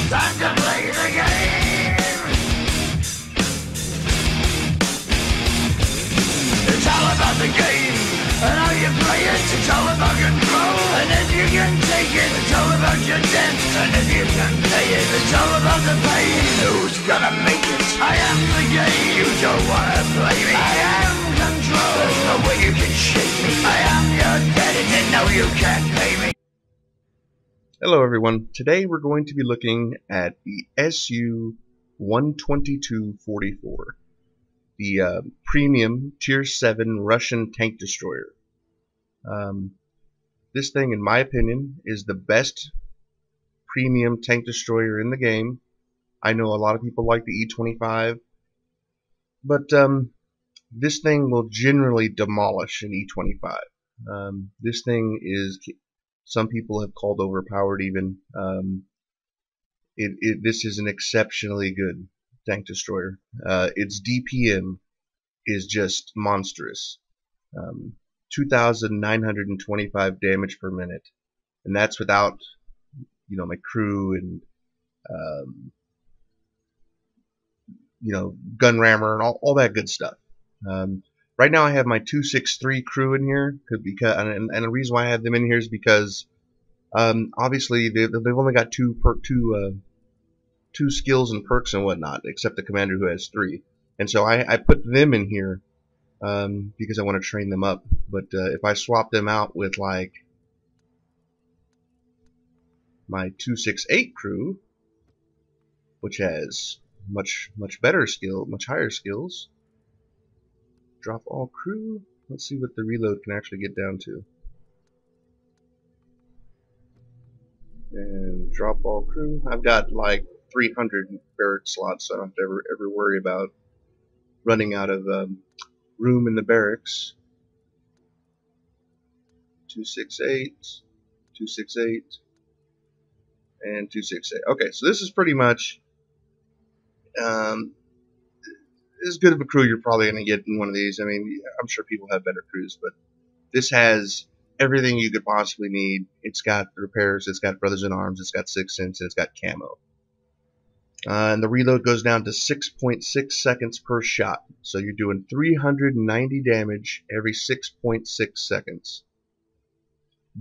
Time to play the game. It's all about the game and how you play it. It's all about control, and if you can take it, it's all about your dance. And if you can pay it, it's all about the pain. Who's gonna make it? I am the game. You don't wanna play me. I am control. There's no way you can shake me. I am your daddy, and no, you can't pay me. Hello everyone, today we're going to be looking at the SU-122-44, the premium Tier 7 Russian tank destroyer. This thing, in my opinion, is the best premium tank destroyer in the game. I know a lot of people like the E-25, but this thing will generally demolish an E-25. This thing is... Some people have called overpowered even. This is an exceptionally good tank destroyer. Its DPM is just monstrous. 2,925 damage per minute. And that's without, my crew and, gun rammer and all that good stuff. Right now I have my 263 crew in here, and the reason why I have them in here is because obviously they've only got two skills and perks and whatnot, except the commander who has 3. And so I put them in here because I want to train them up. But if I swap them out with like my 268 crew, which has much better skill, much higher skills. Drop all crew. Let's see what the reload can actually get down to. And drop all crew. I've got like 300 barrack slots, so I don't have to ever worry about running out of room in the barracks. 268, 268, and 268. Okay, so this is pretty much as good of a crew you're probably going to get in one of these. I mean, I'm sure people have better crews, but this has everything you could possibly need. It's got repairs, it's got Brothers in Arms, it's got 6 cents, and it's got camo. And the reload goes down to 6.6 seconds per shot. So you're doing 390 damage every 6.6 seconds.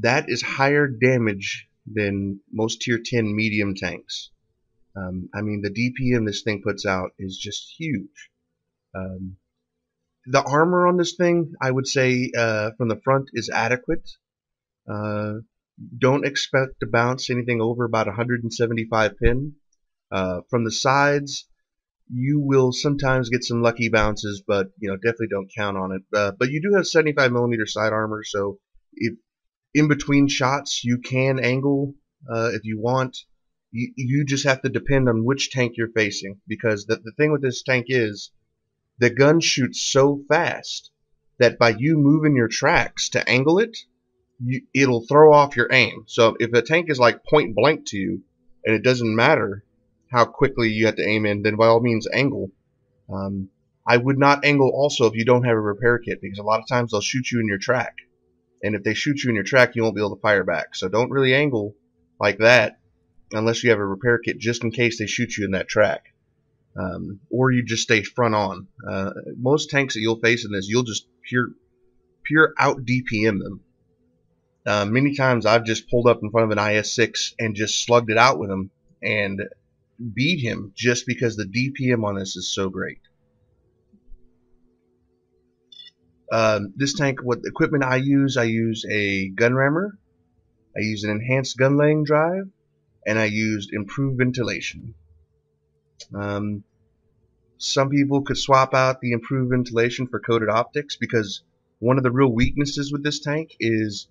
That is higher damage than most Tier 10 medium tanks. I mean, the DPM this thing puts out is just huge. The armor on this thing, I would say, from the front is adequate. Don't expect to bounce anything over about 175 pin. From the sides, you will sometimes get some lucky bounces, but definitely don't count on it. But you do have 75mm side armor, so if in between shots you can angle if you want. You just have to depend on which tank you're facing, because the thing with this tank is the gun shoots so fast that by you moving your tracks to angle it, it'll throw off your aim. So if a tank is like point blank to you and it doesn't matter how quickly you have to aim in, then by all means angle. I would not angle also if you don't have a repair kit, because a lot of times they'll shoot you in your track, and if they shoot you in your track you won't be able to fire back. So don't really angle like that unless you have a repair kit, just in case they shoot you in that track. Or you just stay front on. Most tanks that you'll face in this, you'll just pure out DPM them. Many times I've just pulled up in front of an IS-6 and just slugged it out with him and beat him just because the DPM on this is so great. This tank, what equipment I use a gun rammer, I use an enhanced gun laying drive, and I used improved ventilation. Some people could swap out the improved ventilation for coated optics, because one of the real weaknesses with this tank is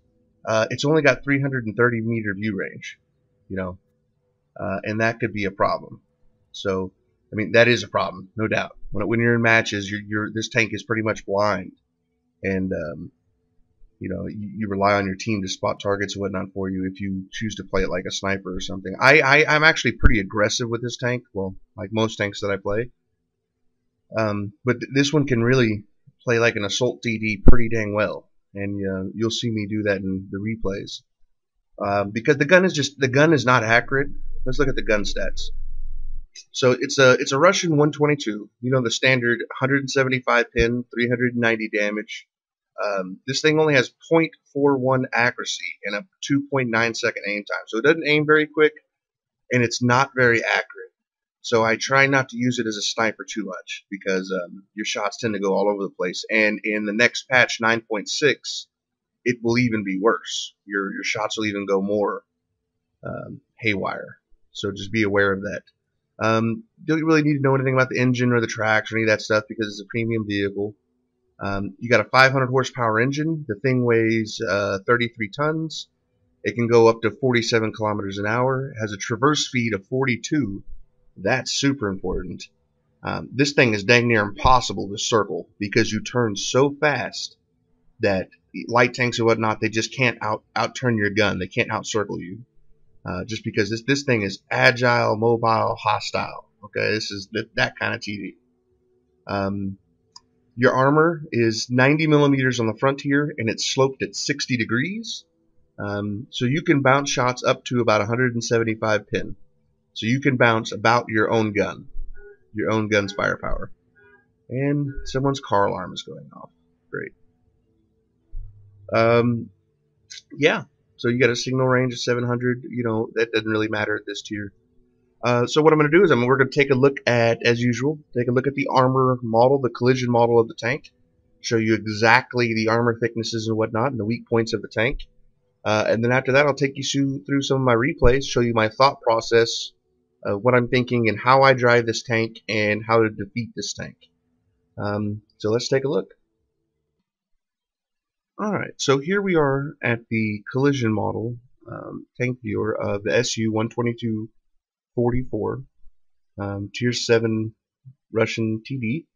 it's only got 330 meter view range, and that could be a problem. So, I mean, that is a problem, no doubt. When you're in matches, this tank is pretty much blind, and you rely on your team to spot targets and whatnot for you if you choose to play it like a sniper or something. I'm actually pretty aggressive with this tank, well, like most tanks that I play. But this one can really play like an assault DD pretty dang well, and you'll see me do that in the replays. Because the gun is not accurate, let's look at the gun stats. So it's a Russian 122. You know, the standard 175 pin, 390 damage. This thing only has 0.41 accuracy and a 2.9 second aim time. So it doesn't aim very quick, and it's not very accurate. So I try not to use it as a sniper too much because your shots tend to go all over the place. And in the next patch 9.6, it will even be worse. Your shots will even go more haywire. So just be aware of that. Don't really need to know anything about the engine or the tracks or any of that stuff because it's a premium vehicle. You got a 500 horsepower engine. The thing weighs 33 tons. It can go up to 47 kilometers an hour. It has a traverse speed of 42. That's super important. This thing is dang near impossible to circle because you turn so fast that light tanks and whatnot, they just can't outturn your gun. They can't outcircle you. Just because this thing is agile, mobile, hostile. Okay, this is that kind of TV. Your armor is 90 millimeters on the front here, and it's sloped at 60 degrees. So you can bounce shots up to about 175 pin. So you can bounce about your own gun's firepower. And someone's car alarm is going off. Great. Yeah. So you got a signal range of 700. You know, that doesn't really matter at this tier. So what I'm going to do is we're going to take a look at, as usual, take a look at the armor model, the collision model of the tank. Show you exactly the armor thicknesses and whatnot and the weak points of the tank. And then after that, I'll take you through some of my replays, show you my thought process, what I'm thinking and how I drive this tank and how to defeat this tank. So let's take a look. Alright, so here we are at the collision model tank viewer of the SU-122-44 Tier 7 Russian TD.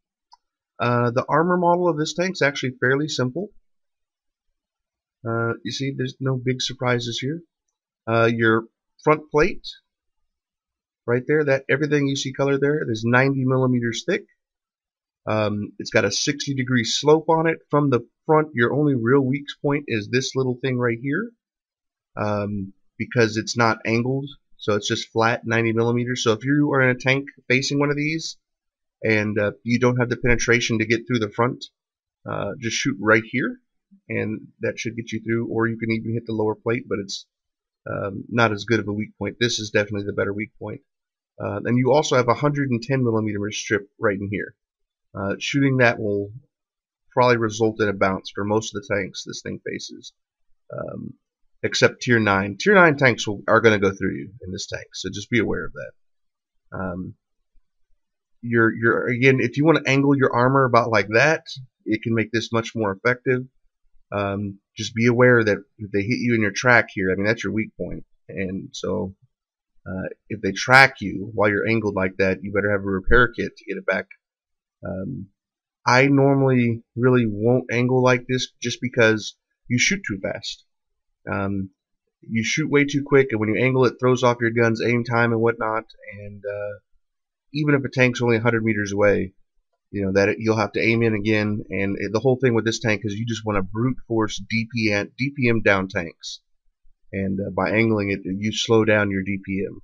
The armor model of this tank is actually fairly simple. You see, there's no big surprises here. Your front plate, right there, that everything you see colored there, is 90 millimeters thick. It's got a 60-degree slope on it. From the front, your only real weak point is this little thing right here, because it's not angled, so it's just flat 90 millimeters. So if you are in a tank facing one of these and you don't have the penetration to get through the front, just shoot right here, and that should get you through. Or you can even hit the lower plate, but it's not as good of a weak point. This is definitely the better weak point. And you also have a 110 millimeter strip right in here. Shooting that will probably result in a bounce for most of the tanks this thing faces, except Tier 9. Tier 9 tanks are going to go through you in this tank, so just be aware of that. Again, if you want to angle your armor about like that, it can make this much more effective. Just be aware that if they hit you in your track here, I mean, that's your weak point, and so if they track you while you're angled like that, you better have a repair kit to get it back. I normally really won't angle like this just because you shoot too fast. You shoot way too quick, and when you angle it throws off your gun's aim time and whatnot, and even if a tank's only 100 meters away, you know that you'll have to aim in again. And the whole thing with this tank is you just want to brute force DPM down tanks, and by angling it you slow down your DPM.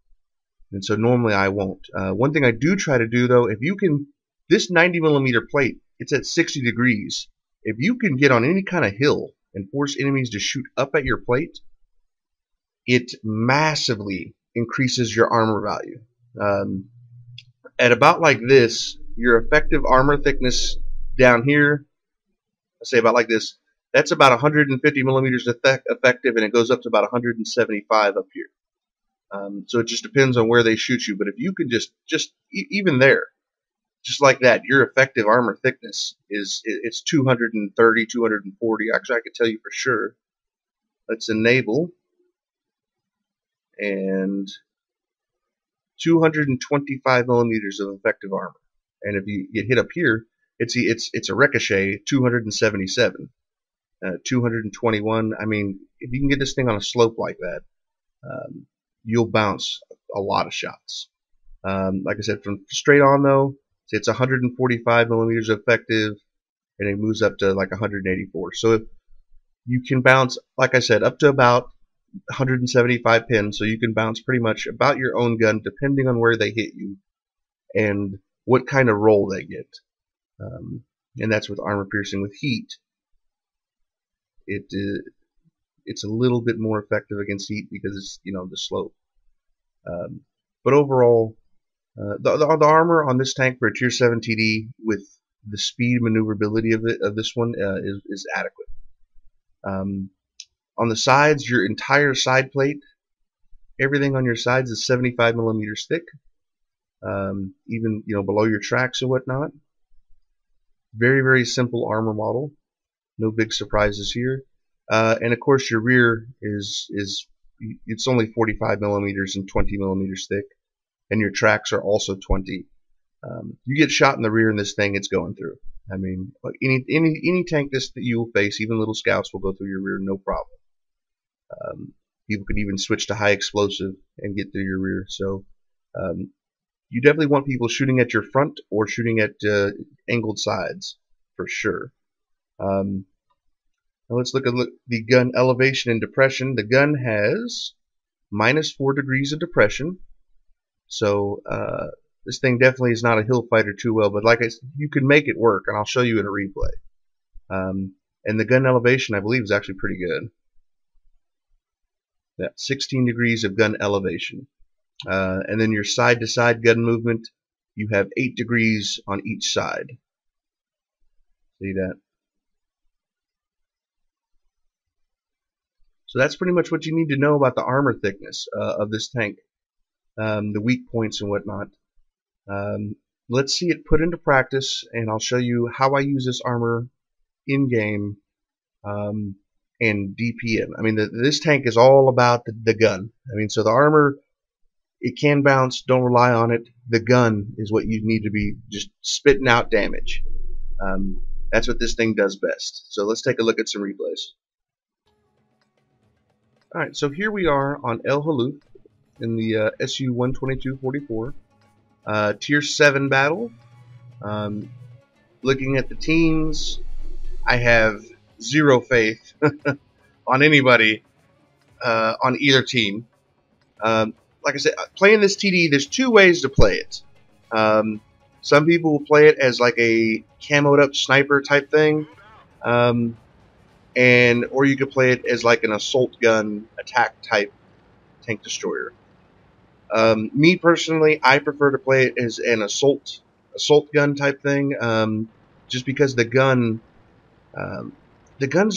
And so normally I won't. One thing I do try to do though, if you can, this 90 millimeter plate, it's at 60 degrees. If you can get on any kind of hill and force enemies to shoot up at your plate, it massively increases your armor value. At about like this, your effective armor thickness down here, let's say about like this, that's about 150 millimeters effective, and it goes up to about 175 up here. So it just depends on where they shoot you. But if you can just even there, just like that, your effective armor thickness it's 230, 240. Actually, I can tell you for sure. Let's enable, and 225 millimeters of effective armor. And if you get hit up here, it's a ricochet 277, 221. I mean, if you can get this thing on a slope like that, you'll bounce a lot of shots. Like I said, from straight on though, it's 145 millimeters effective, and it moves up to like 184. So if you can bounce, like I said, up to about 175 pin, so you can bounce pretty much about your own gun depending on where they hit you and what kind of roll they get. And that's with armor piercing. With heat, it's a little bit more effective against heat because it's, you know, the slope. But overall, the armor on this tank for a tier 7 TD with the speed maneuverability of this one is adequate. On the sides, your entire side plate, everything on your sides is 75 millimeters thick. Even, you know, below your tracks and whatnot. Very, very simple armor model. No big surprises here. And of course, your rear is it's only 45 millimeters and 20 millimeters thick, and your tracks are also 20. You get shot in the rear in this thing, it's going through. I mean, like any tank that you will face, even little scouts will go through your rear, no problem. People could even switch to high explosive and get through your rear. So you definitely want people shooting at your front or shooting at angled sides for sure. Now let's look at the gun elevation and depression. The gun has -4 degrees of depression, so this thing definitely is not a hill fighter too well. But like I said, you can make it work, and I'll show you in a replay. And the gun elevation, I believe, is actually pretty good. Yeah, 16 degrees of gun elevation. And then your side-to-side gun movement, you have 8 degrees on each side. See that? So that's pretty much what you need to know about the armor thickness of this tank, the weak points and whatnot. Let's see it put into practice, and I'll show you how I use this armor in-game and DPM. I mean, this tank is all about the gun. I mean, so the armor, it can bounce, don't rely on it. The gun is what you need to be just spitting out damage. That's what this thing does best. So let's take a look at some replays. Alright, so here we are on El Haluf in the SU-122-44 Tier 7 battle. Looking at the teams, I have zero faith on anybody on either team. Like I said, playing this TD, there's two ways to play it. Some people will play it as like a camoed up sniper type thing, or you could play it as like an assault gun attack type tank destroyer. Me personally, I prefer to play it as an assault gun type thing, just because the gun's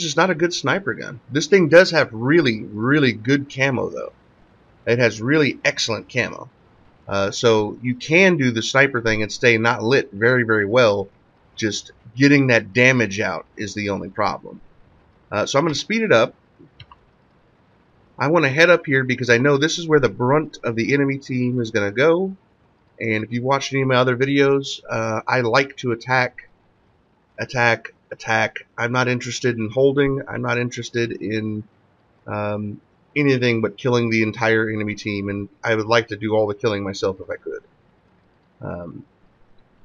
just not a good sniper gun. This thing does have really, really good camo though. It has really excellent camo. So you can do the sniper thing and stay not lit very, very well. Just getting that damage out is the only problem. So I'm going to speed it up. I want to head up here because I know this is where the brunt of the enemy team is going to go. And if you watched any of my other videos, I like to attack. I'm not interested in holding. I'm not interested in anything but killing the entire enemy team, and I would like to do all the killing myself if I could. And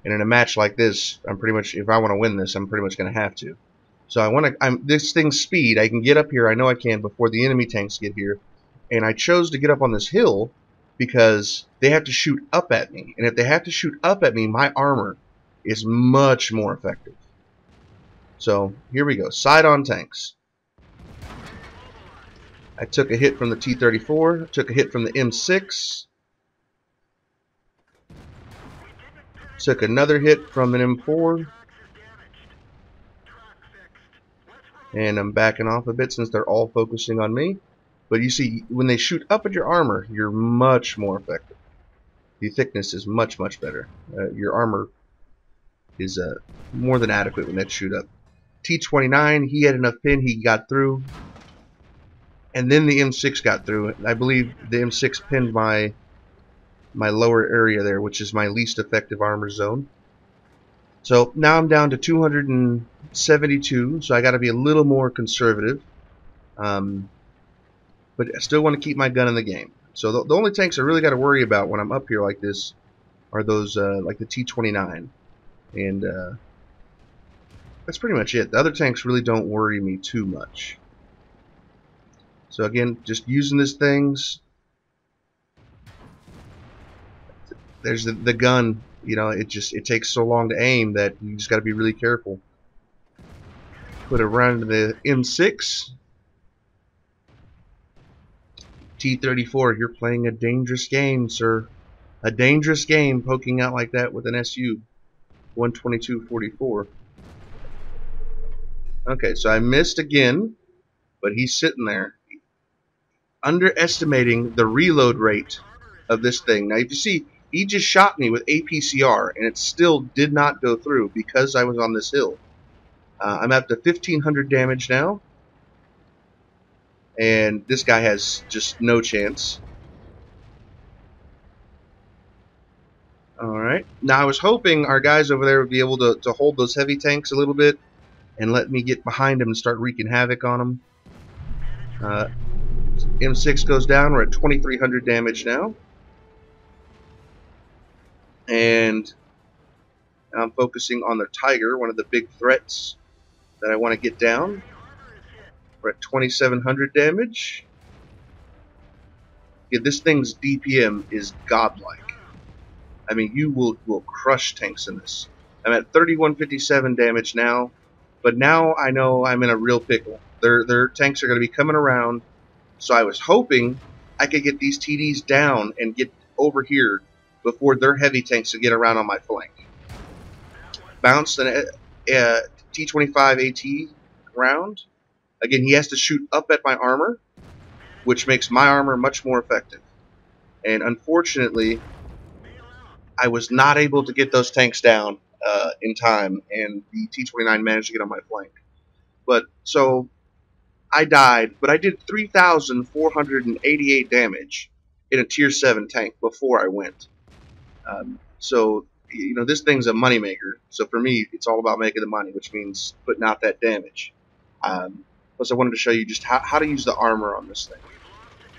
in a match like this, I'm pretty much, if I want to win this, I'm pretty much going to have to. So I want to, this thing's speed, I can get up here, I know I can, before the enemy tanks get here. And I chose to get up on this hill because they have to shoot up at me. And if they have to shoot up at me, my armor is much more effective. So here we go, side-on tanks. I took a hit from the T-34, took a hit from the M6, took another hit from an M4, and I'm backing off a bit since they're all focusing on me. But you see, when they shoot up at your armor, you're much more effective. The thickness is much, much better. Your armor is more than adequate when they shoot up. T-29, he had enough pin, he got through. And then the M6 got through. I believe the M6 pinned my lower area there, which is my least effective armor zone. So now I'm down to 272, so I got to be a little more conservative. But I still want to keep my gun in the game. So the only tanks I really got to worry about when I'm up here like this are those like the T-29. And that's pretty much it. The other tanks really don't worry me too much. So again, just using these things. There's the gun. You know, it takes so long to aim that you just got to be really careful. Put it around to the M6. T-34, you're playing a dangerous game, sir. A dangerous game poking out like that with an SU-122-44. Okay, so I missed again, but he's sitting there. Underestimating the reload rate of this thing. Now, if you see, he just shot me with APCR, and it still did not go through because I was on this hill. I'm up to 1,500 damage now, and this guy has just no chance. Alright, now I was hoping our guys over there would be able to hold those heavy tanks a little bit and let me get behind them and start wreaking havoc on them. M6 goes down, we're at 2,300 damage now. And I'm focusing on the Tiger, one of the big threats that I want to get down. We're at 2,700 damage. Yeah, this thing's DPM is godlike. I mean, you will crush tanks in this. I'm at 3,157 damage now, but now I know I'm in a real pickle. Their tanks are going to be coming around, so I was hoping I could get these TDs down and get over here before their heavy tanks would get around on my flank. Bounced an T-25 AT round. Again, he has to shoot up at my armor, which makes my armor much more effective. And unfortunately, I was not able to get those tanks down in time, and the T-29 managed to get on my flank. But so I died, but I did 3,488 damage in a Tier 7 tank before I went. So, you know, this thing's a moneymaker. So for me, it's all about making the money, which means putting out that damage. Plus, I wanted to show you just how to use the armor on this thing.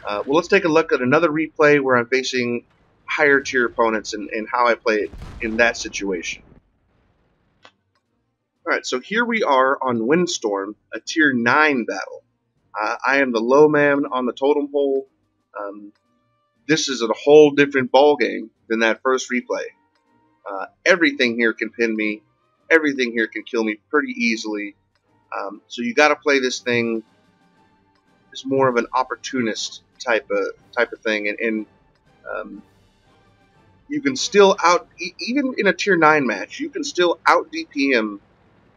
Well, let's take a look at another replay where I'm facing higher tier opponents and how I play it in that situation. Alright, so here we are on Windstorm, a Tier 9 battle. I am the low man on the totem pole. This is a whole different ball game than that first replay. Everything here can pin me. Everything here can kill me pretty easily. So you got to play this thing as more of an opportunist type of thing, and you can still even in a Tier 9 match, you can still out DPM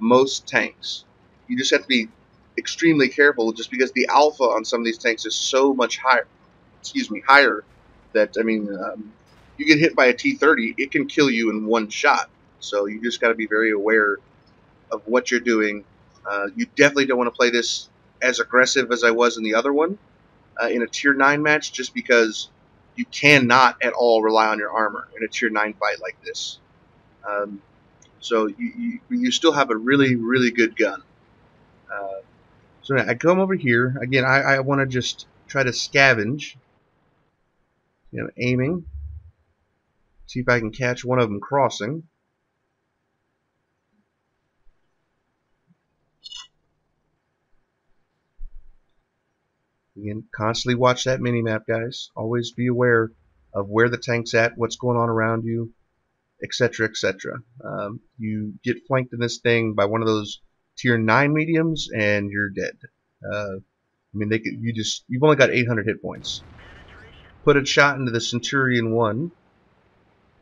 most tanks. You just have to be extremely careful, just because the alpha on some of these tanks is so much higher. Higher that, I mean, you get hit by a T-30, it can kill you in one shot. So you just got to be very aware of what you're doing. You definitely don't want to play this as aggressive as I was in the other one in a Tier 9 match, just because you cannot at all rely on your armor in a Tier 9 fight like this. So you still have a really, really good gun. So I come over here. Again, I want to just try to scavenge. You know, aiming. See if I can catch one of them crossing. Again, constantly watch that mini-map, guys. Always be aware of where the tank's at, what's going on around you, etc., etc. You get flanked in this thing by one of those Tier 9 mediums, and you're dead. I mean, you've only got 800 hit points. Put a shot into the Centurion 1.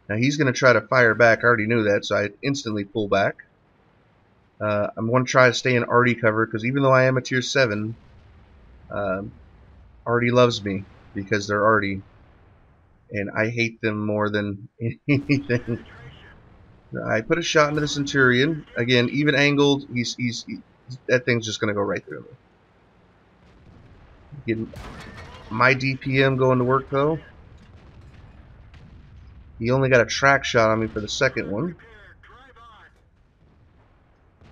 Now he's going to try to fire back. I already knew that, so I instantly pull back. I'm going to try to stay in arty cover, because even though I am a Tier 7, arty loves me because they're arty, and I hate them more than anything. I put a shot into the Centurion. Again, even angled, that thing's just going to go right through me. Getting my DPM going to work, though. He only got a track shot on me for the second one.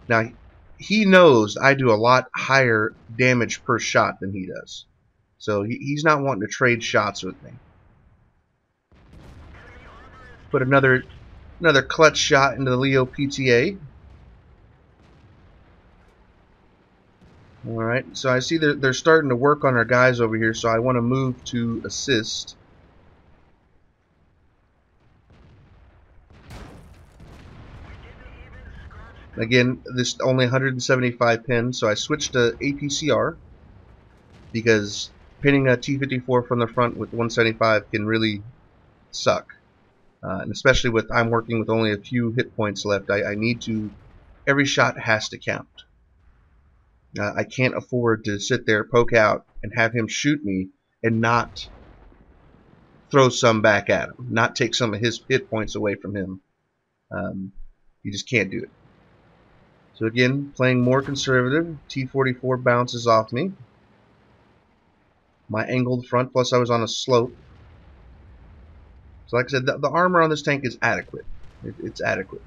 Now, he knows I do a lot higher damage per shot than he does. So he's not wanting to trade shots with me. Put another clutch shot into the Leo PTA. Alright, so I see they're starting to work on our guys over here, so I want to move to assist. Again, this only 175 pin, so I switched to APCR because pinning a T-54 from the front with 175 can really suck. And especially with I'm working with only a few hit points left, I need to, every shot has to count. I can't afford to sit there, poke out, and have him shoot me and not throw some back at him, not take some of his hit points away from him. You just can't do it. So again, playing more conservative, T-44 bounces off me. My angled front, plus I was on a slope. So like I said, the armor on this tank is adequate. It's adequate.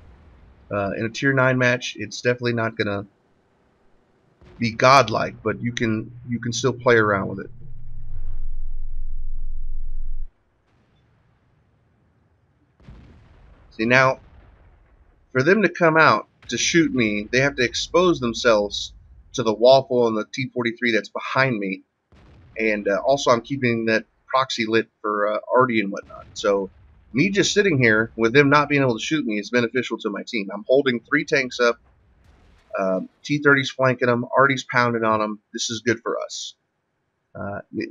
In a tier 9 match, it's definitely not going to be godlike, but you can still play around with it. See, now, for them to come out to shoot me, they have to expose themselves to the waffle and the T-43 that's behind me. And also I'm keeping that proxy lit for Artie and whatnot. So me just sitting here with them not being able to shoot me is beneficial to my team. I'm holding 3 tanks up. T-30's flanking them. Artie's pounding on them. This is good for us.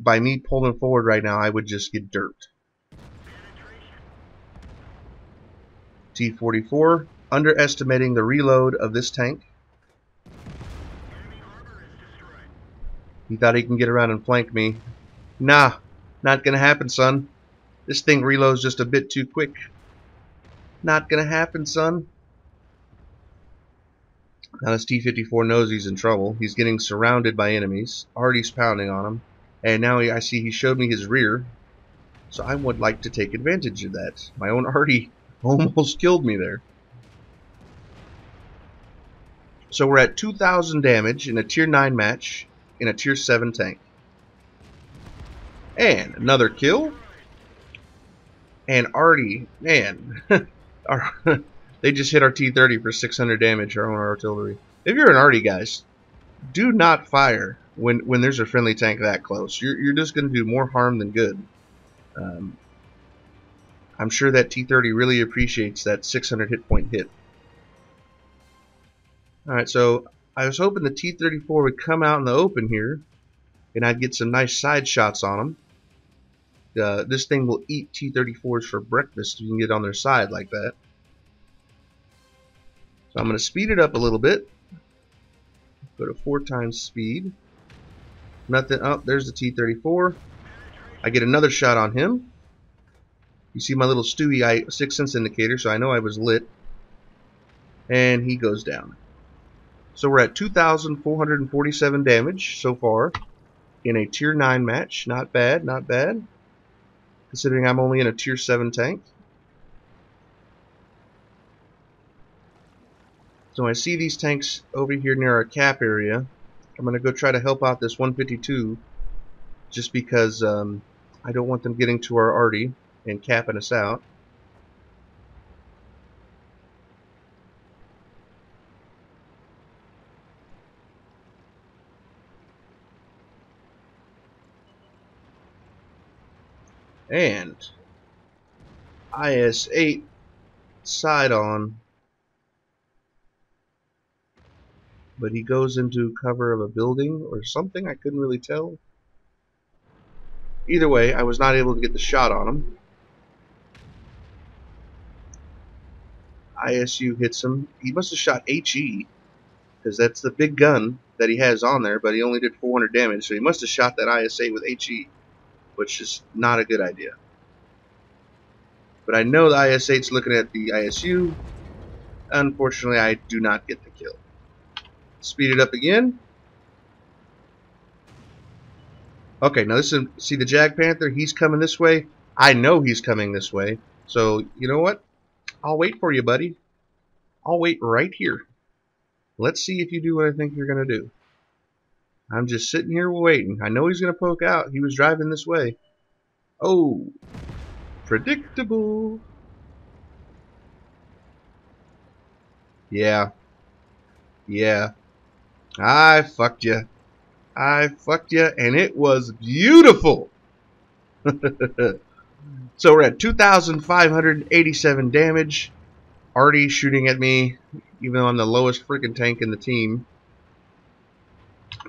By me pulling forward right now, I would just get dirt. T-44 underestimating the reload of this tank. He thought he can get around and flank me. Nah, not gonna happen, son. This thing reloads just a bit too quick. Not gonna happen, son. Now this T-54 knows he's in trouble. He's getting surrounded by enemies. Artie's pounding on him. And now I see he showed me his rear. So I would like to take advantage of that. My own Artie almost killed me there. So we're at 2,000 damage in a tier 9 match in a tier 7 tank. And another kill. And Artie, man, they just hit our T-30 for 600 damage, our own artillery. If you're an Artie, guys, do not fire when there's a friendly tank that close. You're just going to do more harm than good. I'm sure that T-30 really appreciates that 600 hit point hit. Alright, so I was hoping the T-34 would come out in the open here, and I'd get some nice side shots on them. This thing will eat T-34s for breakfast if you can get on their side like that. So I'm going to speed it up a little bit. Go to 4 times speed. Nothing. Oh, there's the T-34. I get another shot on him. You see my little Stewie 6 sense indicator, so I know I was lit. And he goes down. So we're at 2,447 damage so far in a tier 9 match. Not bad, not bad. Considering I'm only in a tier 7 tank. So I see these tanks over here near our cap area. I'm going to go try to help out this 152 just because I don't want them getting to our Artie and capping us out. And IS-8 side on, but he goes into cover of a building or something. I couldn't really tell. Either way, I was not able to get the shot on him. ISU hits him. He must have shot HE, because that's the big gun that he has on there, but he only did 400 damage, so he must have shot that IS-8 with HE, which is not a good idea. But I know the IS-8's looking at the ISU. Unfortunately, I do not get the kill. Speed it up again. Okay, now this is, see the Jag Panther? He's coming this way. I know he's coming this way. So, you know what? I'll wait for you, buddy. I'll wait right here. Let's see if you do what I think you're going to do. I'm just sitting here waiting. I know he's going to poke out. He was driving this way. Oh, predictable. Yeah. Yeah. I fucked you. I fucked you, and it was beautiful. So we're at 2,587 damage. Already shooting at me, even though I'm the lowest freaking tank in the team.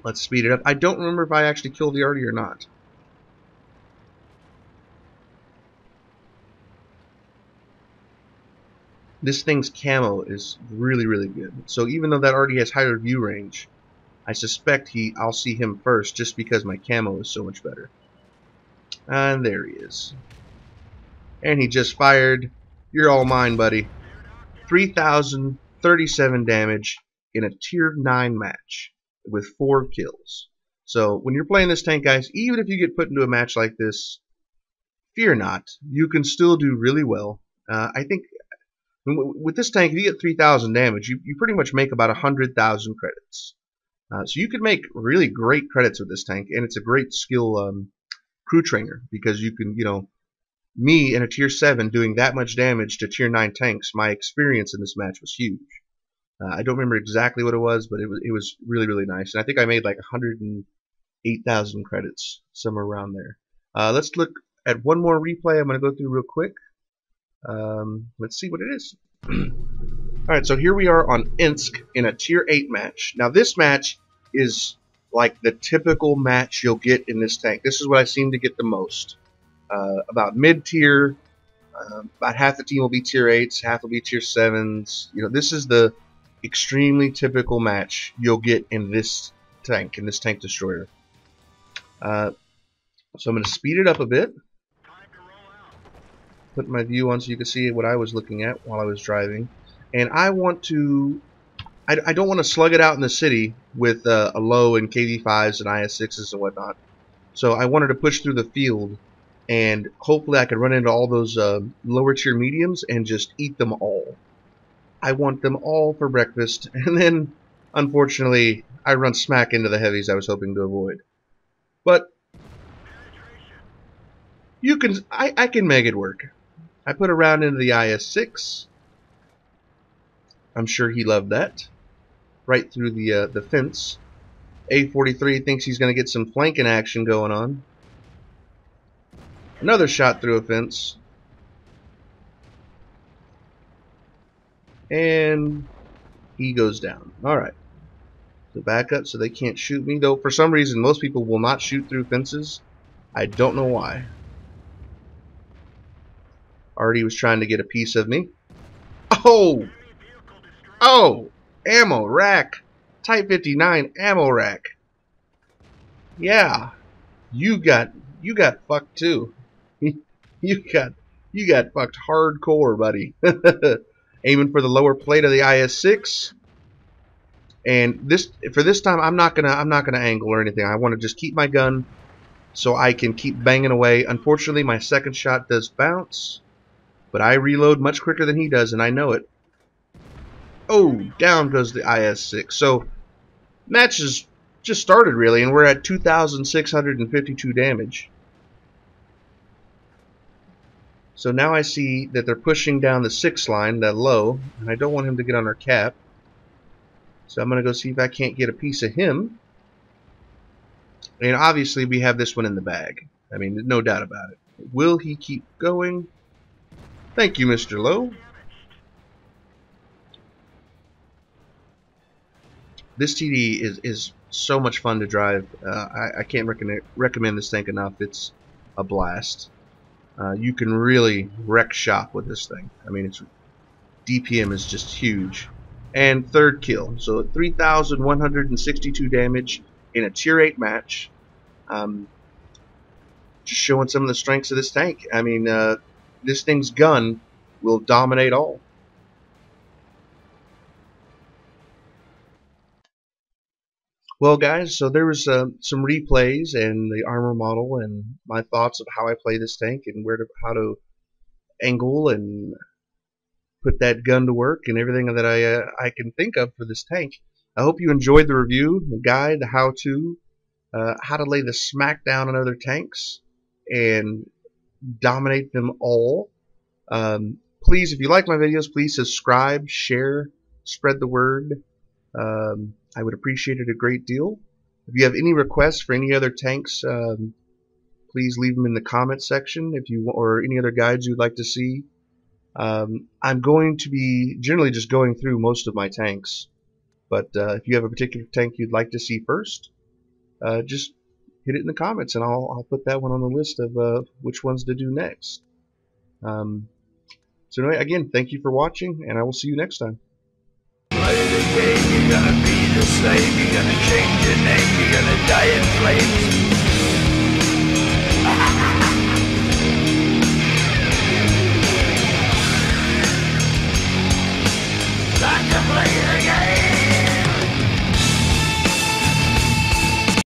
Let's speed it up. I don't remember if I actually killed the arty or not. This thing's camo is really, really good. So even though that arty has higher view range, I suspect I'll see him first just because my camo is so much better. And there he is. And he just fired. You're all mine, buddy. 3,037 damage in a tier 9 match with 4 kills. So when you're playing this tank, guys, even if you get put into a match like this, fear not. You can still do really well. I think with this tank, if you get 3,000 damage, you pretty much make about 100,000 credits. So you could make really great credits with this tank, and it's a great skill crew trainer because you can, me in a tier 7 doing that much damage to tier 9 tanks, my experience in this match was huge. I don't remember exactly what it was, but it was really, really nice. And I think I made like 108,000 credits, somewhere around there. Let's look at one more replay I'm going to go through real quick. Let's see what it is. Alright, so here we are on Insk in a tier 8 match. Now this match is like the typical match you'll get in this tank. This is what I seem to get the most. About mid-tier, about half the team will be tier 8s, half will be tier 7s. This is the extremely typical match you'll get in this tank destroyer. So I'm going to speed it up a bit. Put my view on so you can see what I was looking at while I was driving. And I want to... I don't want to slug it out in the city with a low and KV5s and IS6s and whatnot. So I wanted to push through the field, and hopefully I could run into all those lower tier mediums and just eat them all. I want them all for breakfast, and then, unfortunately, I run smack into the heavies I was hoping to avoid. But I can make it work. I put a round into the IS6. I'm sure he loved that. Right through the fence. A43 thinks he's going to get some flanking action going on. Another shot through a fence. And he goes down. Alright. So back up so they can't shoot me. Though for some reason most people will not shoot through fences. I don't know why. Artie was trying to get a piece of me. Oh! Oh! Ammo rack! Type 59 ammo rack. Yeah. You got fucked too. You got fucked hardcore, buddy. Aiming for the lower plate of the IS6. And for this time I'm not gonna angle or anything. I want to just keep my gun so I can keep banging away. Unfortunately my second shot does bounce, but I reload much quicker than he does, and I know it. Oh, down goes the IS6. So match has just started really, and we're at 2,652 damage. So now I see that they're pushing down the 6 line, that low, and I don't want him to get on our cap. So I'm going to go see if I can't get a piece of him. And obviously we have this one in the bag. I mean, no doubt about it. Will he keep going? Thank you, Mr. Lowe. This TD is so much fun to drive. I can't recommend this tank enough. It's a blast. You can really wreck shop with this thing. I mean, its DPM is just huge. And third kill. So 3,162 damage in a tier 8 match. Just showing some of the strengths of this tank. I mean, this thing's gun will dominate all. Well, guys, so there was some replays and the armor model and my thoughts of how I play this tank and how to angle and put that gun to work and everything that I can think of for this tank. I hope you enjoyed the review, the guide, the how-to lay the smack down on other tanks and dominate them all. Please, if you like my videos, please subscribe, share, spread the word. I would appreciate it a great deal. If you have any requests for any other tanks, please leave them in the comment section or any other guides you'd like to see. I'm going to be generally just going through most of my tanks, but if you have a particular tank you'd like to see first, just hit it in the comments and I'll put that one on the list of which ones to do next. So anyway, again, thank you for watching, and I will see you next time. Play the game, you're gonna be the slave, you're gonna change your name, you're gonna die in flames.